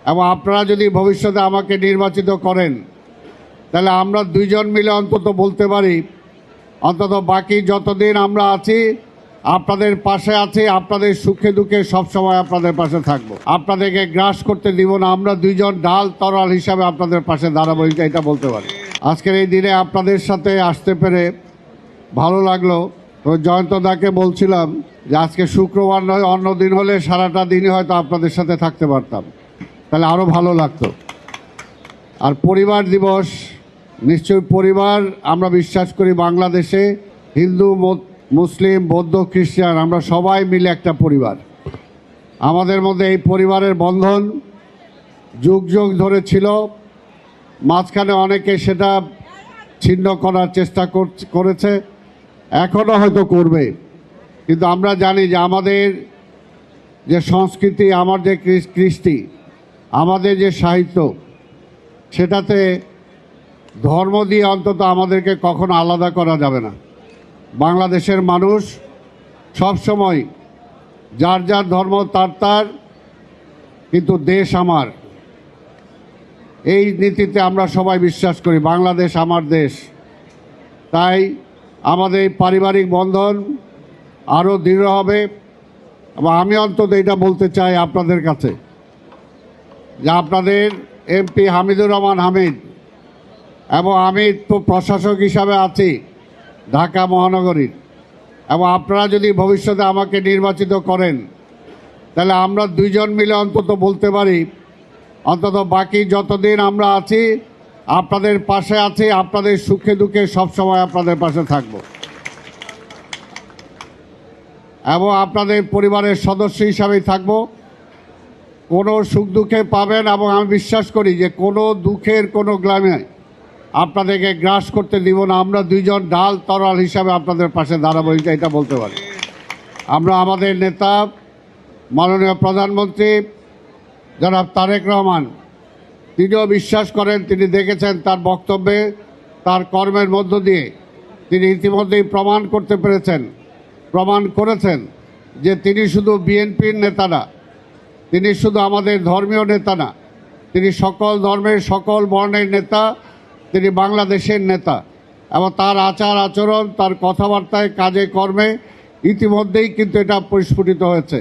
এবং আপনারা যদি ভবিষ্যতে আমাকে নির্বাচিত করেন তাহলে আমরা দুইজন মিলে অন্তত বলতে পারি, অন্তত বাকি যতদিন আমরা আছি আপনাদের পাশে আছি, আপনাদের সুখে দুঃখে সবসময় আপনাদের পাশে থাকবো, আপনাদেরকে গ্রাস করতে দিব না। আমরা দুইজন ডাল তরল হিসাবে আপনাদের পাশে দাঁড়াবো, এটা বলতে পারি। আজকের এই দিনে আপনাদের সাথে আসতে পেরে ভালো লাগলো। তো জয়ন্তদাকে বলছিলাম যে আজকে শুক্রবার নয়, অন্য দিন হলে সারাটা দিনই হয়তো আপনাদের সাথে থাকতে পারতাম, তাহলে আরও ভালো লাগতো। আর পরিবার দিবস, নিশ্চয়ই পরিবার, আমরা বিশ্বাস করি বাংলাদেশে হিন্দু মুসলিম বৌদ্ধ খ্রিস্টান আমরা সবাই মিলে একটা পরিবার। আমাদের মধ্যে এই পরিবারের বন্ধন যুগ যুগ ধরে ছিল, মাঝখানে অনেকে সেটা ছিন্ন করার চেষ্টা করেছে, এখনও হয়তো করবে। কিন্তু আমরা জানি যে আমাদের যে সংস্কৃতি, আমার যে কৃষ্টি, আমাদের যে সাহিত্য, সেটাতে ধর্ম দিয়ে অন্তত আমাদেরকে কখনো আলাদা করা যাবে না। বাংলাদেশের মানুষ সবসময় যার যার ধর্ম তার, কিন্তু দেশ আমার, এই নীতিতে আমরা সবাই বিশ্বাস করি। বাংলাদেশ আমার দেশ। তাই আমাদের এই পারিবারিক বন্ধন আরও দৃঢ় হবে। এবং আমি অন্তত এটা বলতে চাই আপনাদের কাছে যে আপনাদের এমপি হামিদুর রহমান হামিদ, এবং আমি তো প্রশাসক হিসাবে আছি ঢাকা মহানগরীর, এবং আপনারা যদি ভবিষ্যতে আমাকে নির্বাচিত করেন তাহলে আমরা দুইজন মিলে অন্তত বলতে পারি, অন্তত বাকি যতদিন আমরা আছি আপনাদের পাশে আছি, আপনাদের সুখে দুঃখে সবসময় আপনাদের পাশে থাকব, এবং আপনাদের পরিবারের সদস্য হিসাবেই থাকব। কোনো সুখ দুঃখে পাবেন, এবং আমি বিশ্বাস করি যে কোনো দুঃখের কোনো গ্লামে আপনাদেরকে গ্রাস করতে দিব না। আমরা দুইজন ডাল তরল হিসাবে আপনাদের পাশে দাঁড়াবো, এটা বলতে পারি। আমরা আমাদের নেতা মাননীয় প্রধানমন্ত্রী জনাব তারেক রহমান, তিনিও বিশ্বাস করেন, তিনি দেখেছেন তার বক্তব্যে, তার কর্মের মধ্য দিয়ে তিনি ইতিমধ্যেই প্রমাণ করেছেন যে তিনি শুধু বিএনপির নেতা না, তিনি শুধু আমাদের ধর্মীয় নেতা না, তিনি সকল ধর্মের সকল বর্ণের নেতা, তিনি বাংলাদেশের নেতা। এবং তার আচার আচরণ, তার কথাবার্তায়, কাজে কর্মে ইতিমধ্যেই কিন্তু এটা পরিস্ফুটিত হয়েছে।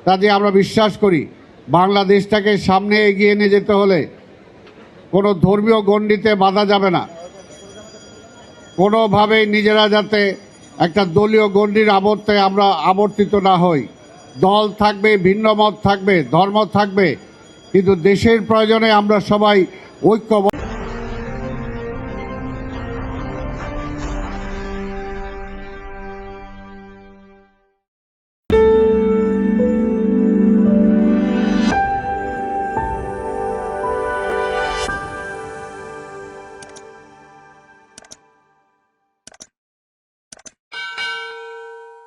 কাজে আমরা বিশ্বাস করি বাংলাদেশটাকে সামনে এগিয়ে নিয়ে যেতে হলে কোনো ধর্মীয় গণ্ডিতে বাধা যাবে না, কোনোভাবেই নিজেরা যাতে একটা দলীয় গণ্ডির আবর্তে আমরা আবর্তিত না হই। দল থাকবে, ভিন্ন মত থাকবে, ধর্ম থাকবে, কিন্তু দেশের প্রয়োজনে আমরা সবাই ঐক্য